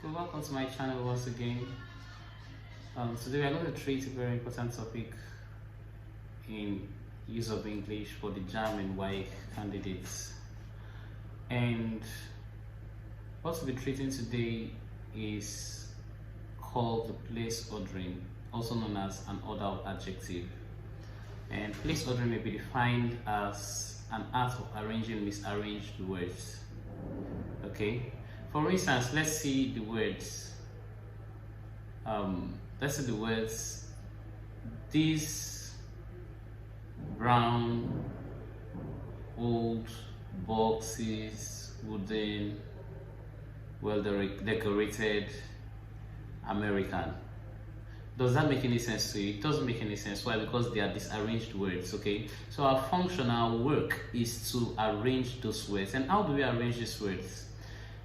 So welcome to my channel once again. Today we are going to treat a very important topic in use of English for the JAMB and WAEC candidates. And what we'll be treating today is called the place ordering, also known as an order of adjective. And place ordering may be defined as an art of arranging misarranged words. Okay, for instance, let's see the words. These brown old boxes, wooden, well decorated American. Does that make any sense to you? It doesn't make any sense. Why? Because they are disarranged words. Okay, so our function, our work is to arrange those words. And how do we arrange these words?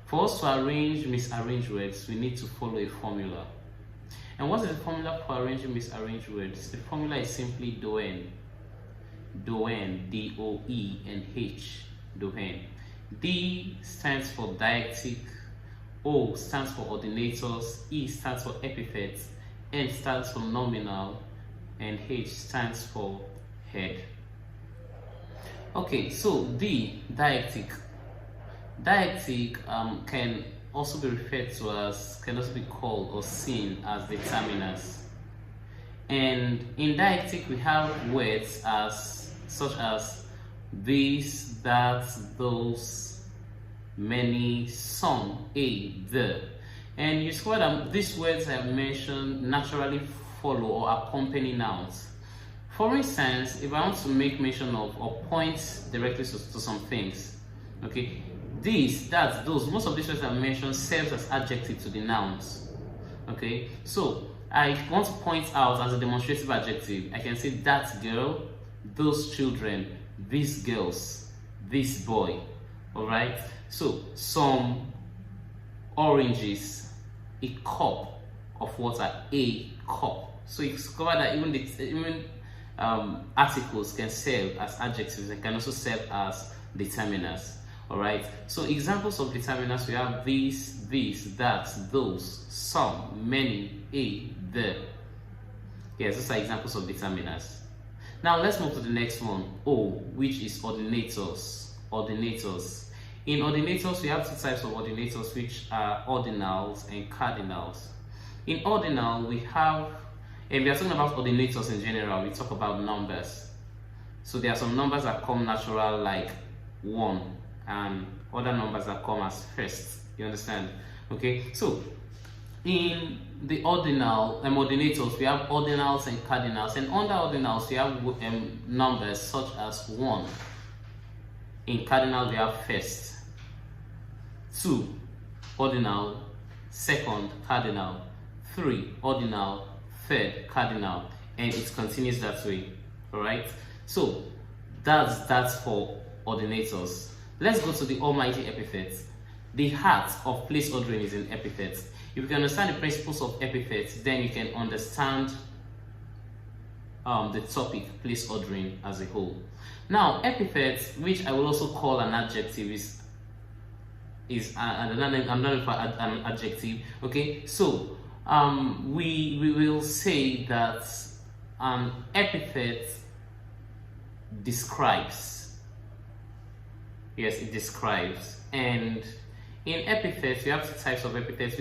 For us to arrange misarranged words, we need to follow a formula. And what is the formula for arranging misarranged words? The formula is simply DOEN. DOEN, D-O-E-N-H, DOEN. D stands for deictic, O stands for ordinators, E stands for epithets, N stands for nominal, and H stands for head. Okay, so D, deictic. Deictic can also be referred to as, can also be called or seen as the terminus. And in deictic we have words such as this, that, those, many, some, a, the. And you discover that these words I have mentioned naturally follow or accompany nouns. For instance, if I want to make mention of or point directly to some things, okay, this, that, those, most of these words I mentioned serves as adjective to the nouns. Okay, so I want to point out as a demonstrative adjective. I can say that girl, those children, these girls, this boy. All right, so some oranges, a cup of water, a cup. So you discover that even articles can serve as adjectives and can also serve as determiners. All right, so examples of determiners, we have these, that, those, some, many, a, the. Yes, those are examples of determiners. Now let's move to the next one, O, which is ordinators. Ordinators. In ordinators, we have two types of ordinators, which are ordinals and cardinals. In ordinal, we have, and we are talking about ordinators in general, we talk about numbers. So there are some numbers that come natural, like 1, and other numbers that come as first. You understand? Okay, so in the ordinal ordinators, we have ordinals and cardinals, and under ordinals we have numbers such as 1. In cardinal we have first, 2 ordinal, second cardinal, 3 ordinal, third cardinal, and it continues that way. All right, so that's for ordinators. Let's go to the almighty epithets. The heart of place ordering is in epithets. If you can understand the principles of epithets, then you can understand the topic place ordering as a whole. Now, epithets, which I will also call an adjective, I'm not for an adjective. Okay, so we will say that an epithet describes. Yes, it describes. And in epithets, we have two types of epithets,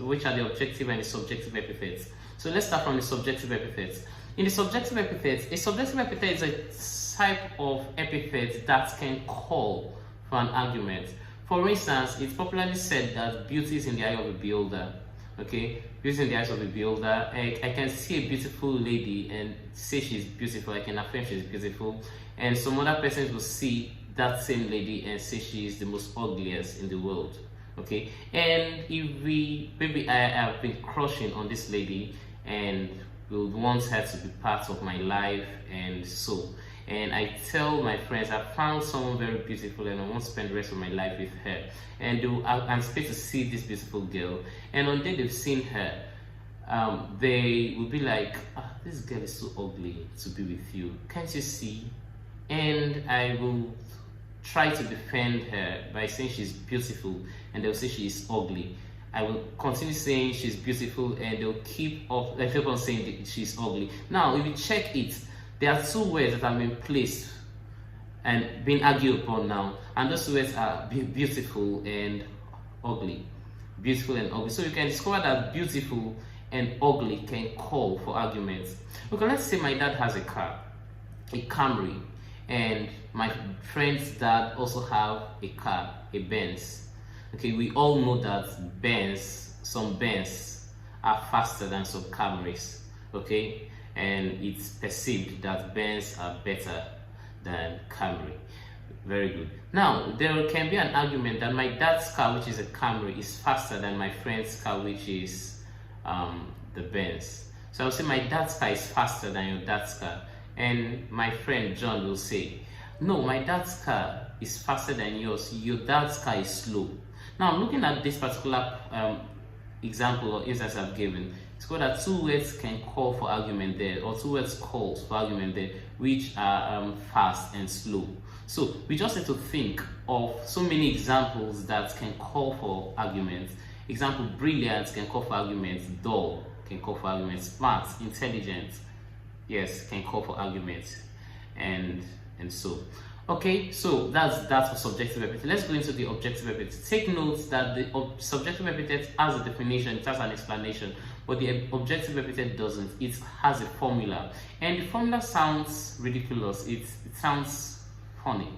which are the objective and the subjective epithets. So let's start from the subjective epithets. In the subjective epithets, a subjective epithet is a type of epithet that can call for an argument. For instance, it's popularly said that beauty is in the eye of a beholder. Okay, beauty is in the eyes of a beholder. I can see a beautiful lady and say she's beautiful. I can affirm she's beautiful, and some other persons will see that same lady and say she is the most ugliest in the world. Okay, and if maybe I have been crushing on this lady and would want her to be part of my life, and I tell my friends I found someone very beautiful and I want to spend the rest of my life with her, and I'm supposed to see this beautiful girl, and on the day they've seen her, they will be like, this girl is so ugly to be with you, can't you see? And I will try to defend her by saying she's beautiful, and they'll say she is ugly. I will continue saying she's beautiful, and they'll keep on saying that she's ugly. Now, if you check it, there are two words that have been placed and being argued upon now, and those words are beautiful and ugly. Beautiful and ugly. So you can discover that beautiful and ugly can call for arguments. Okay, let's say my dad has a car, a Camry, and my friend's dad also have a car, a Benz. Okay, we all know that some Benz are faster than some Camrys. Okay, and it's perceived that Benz are better than Camry. Very good. Now, there can be an argument that my dad's car, which is a Camry, is faster than my friend's car, which is the Benz. So I'll say my dad's car is faster than your dad's car, and my friend John will say, no, my dad's car is faster than yours, your dad's car is slow. Now, I'm looking at this particular example or instance I've given. It's called that two words can call for argument there, or two words calls for argument there, which are fast and slow. So we just need to think of so many examples that can call for arguments. Example, brilliant can call for arguments, dull can call for arguments, smart, intelligent, yes, can call for arguments, and so. Okay, so that's for subjective epithet. Let's go into the objective epithet. Take note that the subjective epithet has a definition, it has an explanation, but the objective epithet doesn't. It has a formula, and the formula sounds ridiculous. It sounds funny,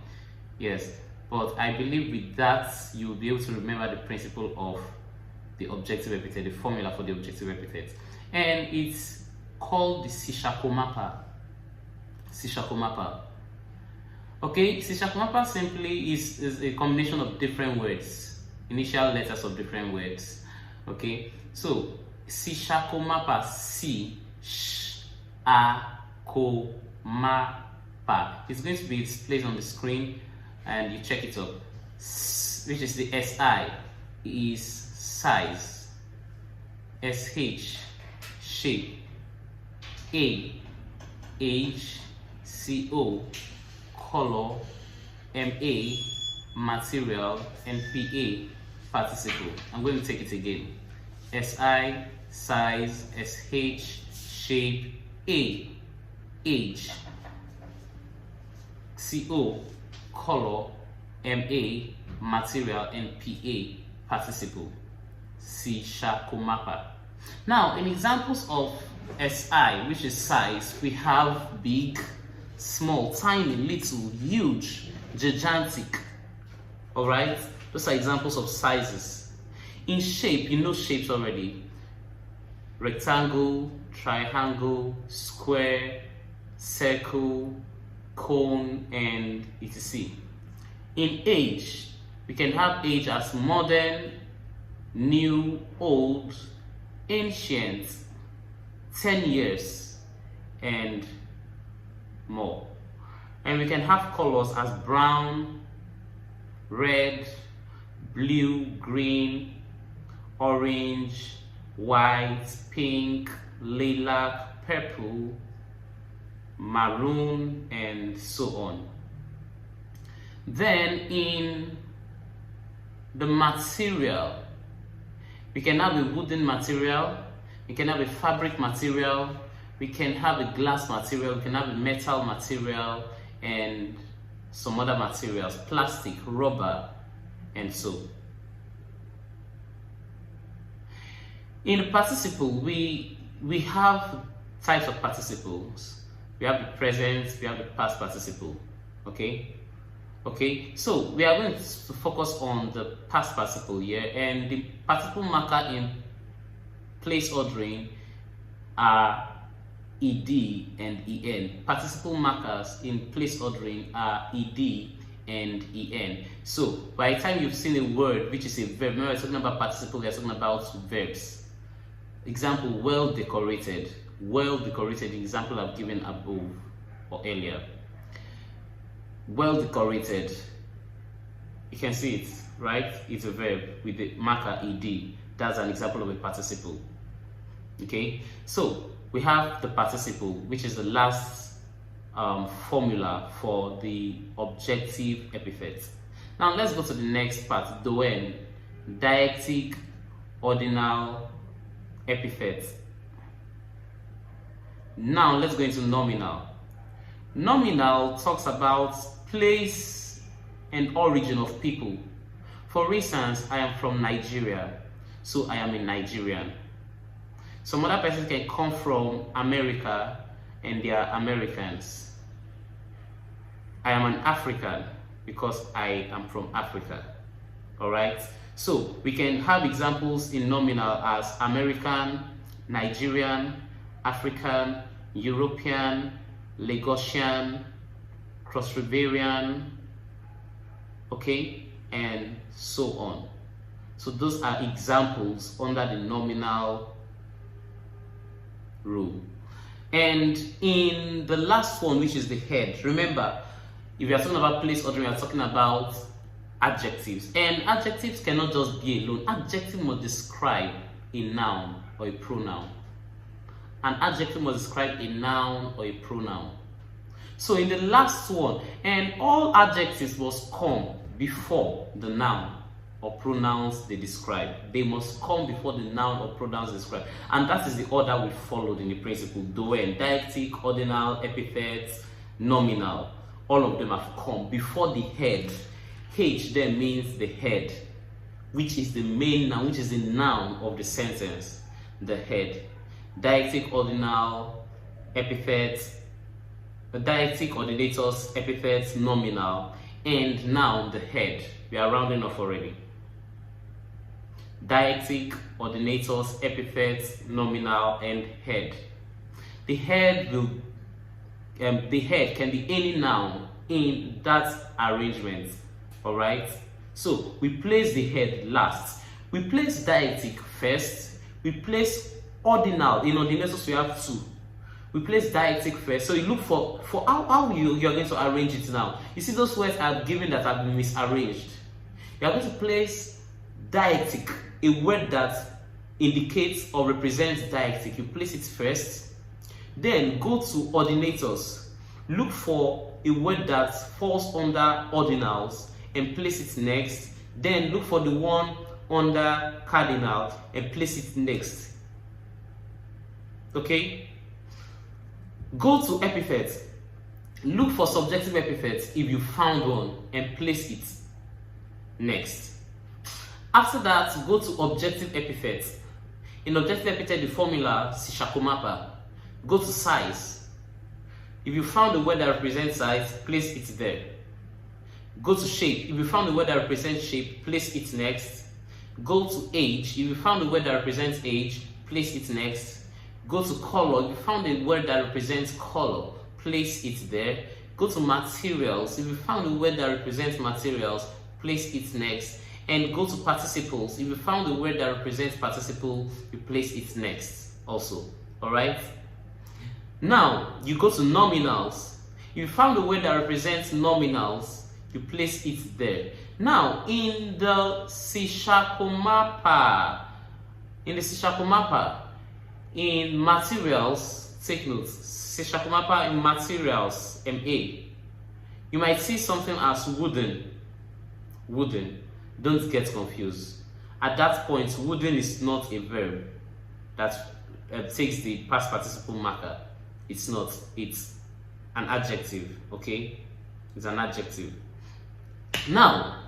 yes, but I believe with that you'll be able to remember the principle of the objective epithet, the formula for the objective epithet, and it's called the Sishakomapa. Sishakomapa. Okay, Sishakomapa simply is a combination of different words, initial letters of different words. Okay, so Sishakomapa, si, sh, a, ko, ma, pa. It's going to be displayed on the screen, and you check it up. Which is the SI, is size. SH, shape. A, age. CO, color. MA, material. and PA, participle. I'm going to take it again. SI, size. SH, shape. A, age. CO, color. MA, material. and PA, participle. Sishakomapa. Now, in examples of SI, which is size, we have big, small, tiny, little, huge, gigantic. Alright? Those are examples of sizes. In shape, you know shapes already. Rectangle, triangle, square, circle, cone, and etc. In age, we can have age as modern, new, old, ancient, 10 years, and more. And we can have colors as brown, red, blue, green, orange, white, pink, lilac, purple, maroon, and so on. Then in the material, we can have a wooden material, we can have a fabric material, we can have a glass material, we can have a metal material, and some other materials, plastic, rubber, and so. In the participle, we have types of participles. We have the present, we have the past participle. Okay? Okay, so we are going to focus on the past participle here, and the participle marker in place ordering are ed and en. Participle markers in place ordering are ed and en. So by the time you've seen a word which is a verb, remember we're talking about participle, we're talking about verbs. Example, well decorated. Well decorated, example I've given above or earlier. Well decorated, you can see it, right? It's a verb with the marker ed. That's an example of a participle. Okay, so we have the participle, which is the last formula for the objective epithet. Now let's go to the next part, doen, deictic ordinal, epithet. Now let's go into nominal. Nominal talks about place and origin of people. For instance, I am from Nigeria, so I am a Nigerian. Some other persons can come from America and they are Americans. I am an African because I am from Africa. Alright? So we can have examples in nominal as American, Nigerian, African, European, Lagosian, Cross-Riverian, okay, and so on. So those are examples under the nominal rule. And in the last one, which is the head, remember, if you are talking about place order, we are talking about adjectives. And adjectives cannot just be alone. Adjective must describe a noun or a pronoun. An adjective must describe a noun or a pronoun. So in the last one, and all adjectives must come before the noun or pronouns they describe. They must come before the noun or pronouns describe. And that is the order we followed in the principle. Doen, deictic, ordinal, epithet, nominal. All of them have come before the head. H then means the head, which is the main noun, which is the noun of the sentence, the head. Deictic, ordinal, epithet, deictic, ordinators, epithets, nominal, and noun, the head. We are rounding off already. Deictic, ordinators, epithets, nominal, and head. The head will the head can be any noun in that arrangement. Alright? So we place the head last. We place deictic first. We place ordinal. In ordinators we have two. We place deictic first. So you look for how you're going to arrange it now. You see those words I've given that have been misarranged. You are going to place deictic, a word that indicates or represents deictic. You place it first. Then go to ordinators. Look for a word that falls under ordinals and place it next. Then look for the one under cardinal and place it next. Okay? Go to epithets. Look for subjective epithets if you found one and place it next. After that, go to objective epithets. In objective epithet, the formula Sishakomapa. Go to size. If you found a word that represents size, place it there. Go to shape. If you found a word that represents shape, place it next. Go to age. If you found a word that represents age, place it next. Go to color. If you found a word that represents color, place it there. Go to materials. If you found a word that represents materials, place it next. And go to participles. If you found a word that represents participle, you place it next also. Alright? Now, you go to nominals. If you found a word that represents nominals, you place it there. Now, in the Sishakomapa, in materials, take notes. Sishakomapa in materials, MA. You might see something as wooden. Wooden. Don't get confused. At that point, wooden is not a verb that takes the past participle marker. It's not. It's an adjective. Okay? It's an adjective. Now,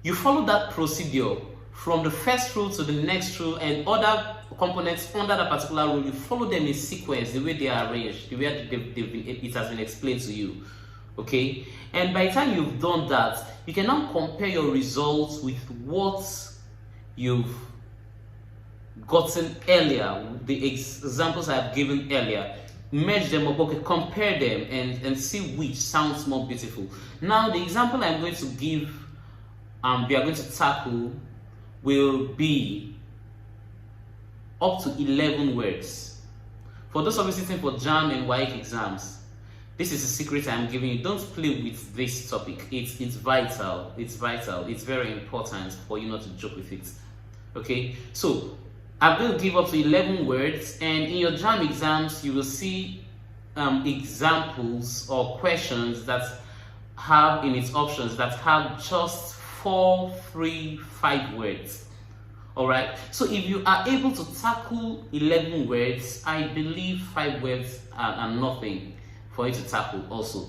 you follow that procedure from the first rule to the next rule and other components under that particular rule. You follow them in sequence, the way they are arranged, the way it has been explained to you. Okay? And by the time you've done that, you can now compare your results with what you've gotten earlier, the examples I've given earlier. Merge them up, okay, compare them and see which sounds more beautiful. Now, the example I'm going to give, we are going to tackle, will be up to 11 words. For those of you sitting for JAMB and WAEC exams, this is a secret I'm giving you. Don't play with this topic. It's vital. It's vital. It's very important for you not to joke with it. Okay? So, I'm going to give up to 11 words, and in your JAMB exams, you will see examples or questions that have in its options that have just 4, 3, 5 words. Alright, so if you are able to tackle 11 words, I believe 5 words are nothing for you to tackle also.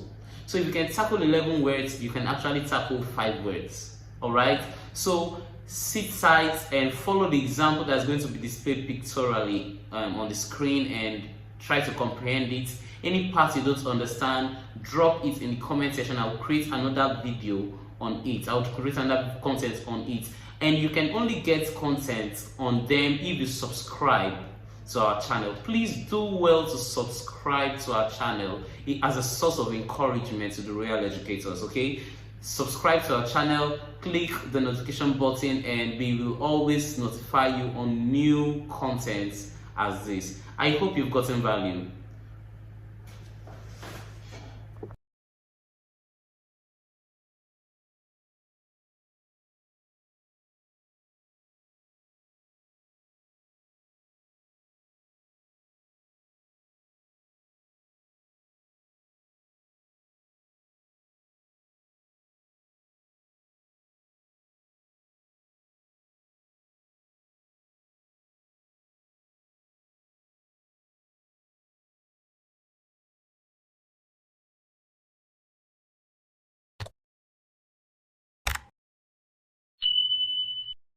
So if you can tackle 11 words, you can actually tackle 5 words. Alright, so sit tight and follow the example that's going to be displayed pictorially on the screen and try to comprehend it. Any part you don't understand, drop it in the comment section. I'll create another video on it. I'll create another content on it. And you can only get content on them if you subscribe to our channel. Please do well to subscribe to our channel as a source of encouragement to the Royal Educators, okay? Subscribe to our channel, click the notification button, and we will always notify you on new content as this. I hope you've gotten value.